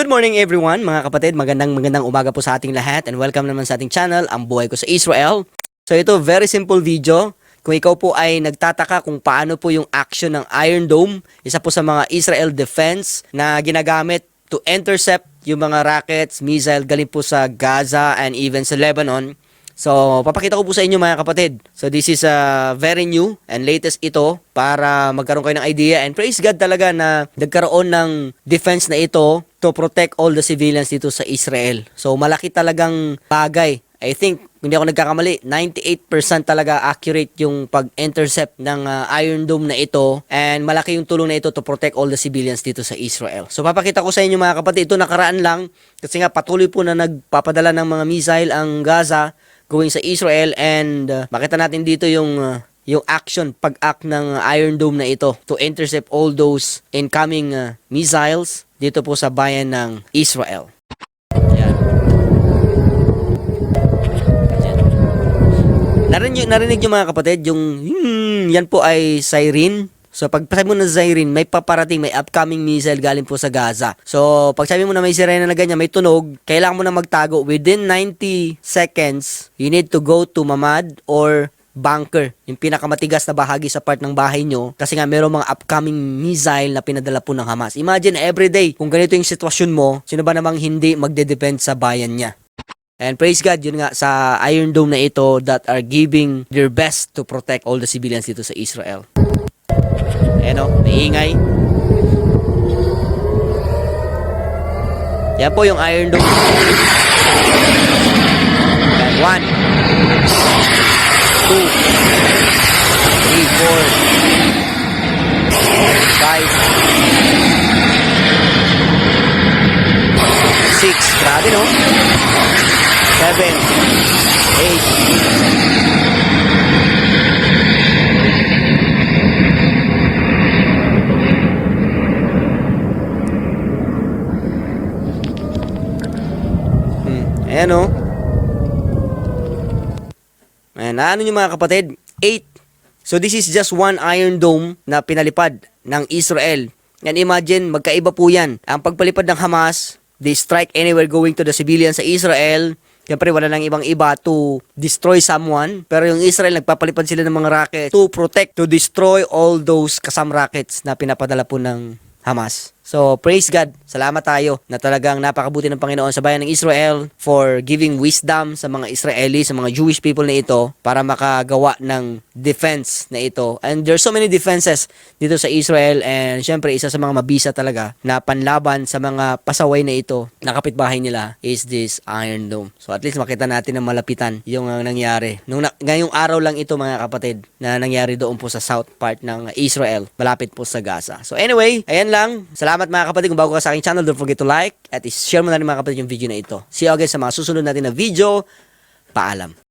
Good morning everyone mga kapatid, magandang umaga po sa ating lahat and welcome naman sa ating channel, Ang Buhay Ko sa Israel. So ito, very simple video. Kung ikaw po ay nagtataka kung paano po yung action ng Iron Dome, isa po sa mga Israel defense na ginagamit to intercept yung mga rockets, missile galing po sa Gaza and even sa Lebanon. So, papakita ko po sa inyo mga kapatid. So, this is very new and latest ito para magkaroon kayo ng idea. And praise God talaga na nagkaroon ng defense na ito to protect all the civilians dito sa Israel. So, malaki talagang bagay. I think, hindi ako nagkakamali, 98% talaga accurate yung pag-intercept ng Iron Dome na ito. And malaki yung tulong na ito to protect all the civilians dito sa Israel. So, papakita ko sa inyo mga kapatid. Ito nakaraan lang kasi nga patuloy po na nagpapadala ng mga missile ang Gaza going sa Israel and makita natin dito yung action pag-act ng Iron Dome na ito to intercept all those incoming missiles dito po sa bayan ng Israel. Yan. Yan. Narinig nyo mga kapatid yung yan po ay siren. So, pag sabi mo na siren, may paparating, may upcoming missile galing po sa Gaza. So, pag sabi mo na may sirena na ganyan, may tunog, kailangan mo na magtago. Within 90 seconds, you need to go to mamad or bunker, yung pinakamatigas na bahagi sa part ng bahay nyo. Kasi nga, mayroong mga upcoming missile na pinadala po ng Hamas. Imagine, everyday, kung ganito yung sitwasyon mo, sino ba namang hindi magde-depend sa bayan niya? And praise God, yun nga, sa Iron Dome na ito that are giving their best to protect all the civilians dito sa Israel. Ayan o, naingay. Yan po yung Iron Dome. Ayan, 1, 2, 3, 4, 5, 6. Grabe no? 7, 8. Ayan o. Ayan, ano nyo mga kapatid? 8. So this is just one Iron Dome na pinalipad ng Israel. And imagine, magkaiba po yan. Ang pagpalipad ng Hamas, they strike anywhere going to the civilians sa Israel. Siyempre, wala nang ibang iba to destroy someone. Pero yung Israel, nagpapalipad sila ng mga rockets to protect, to destroy all those kasam rockets na pinapadala po ng Hamas. So, praise God. Salamat tayo na talagang napakabuti ng Panginoon sa bayan ng Israel for giving wisdom sa mga Israeli, sa mga Jewish people na ito para makagawa ng defense na ito. And there's so many defenses dito sa Israel and syempre isa sa mga mabisa talaga na panlaban sa mga pasaway na ito na kapitbahay nila is this Iron Dome. So, at least makita natin na malapitan yung nangyari. Ngayong araw lang ito mga kapatid na nangyari doon po sa south part ng Israel, malapit po sa Gaza. So, anyway, ayan lang. Salamat mga kapatid, kung bago ka sa aking channel, don't forget to like at share mo na rin mga kapatid yung video na ito. See you again sa mga susunod natin na video. Paalam.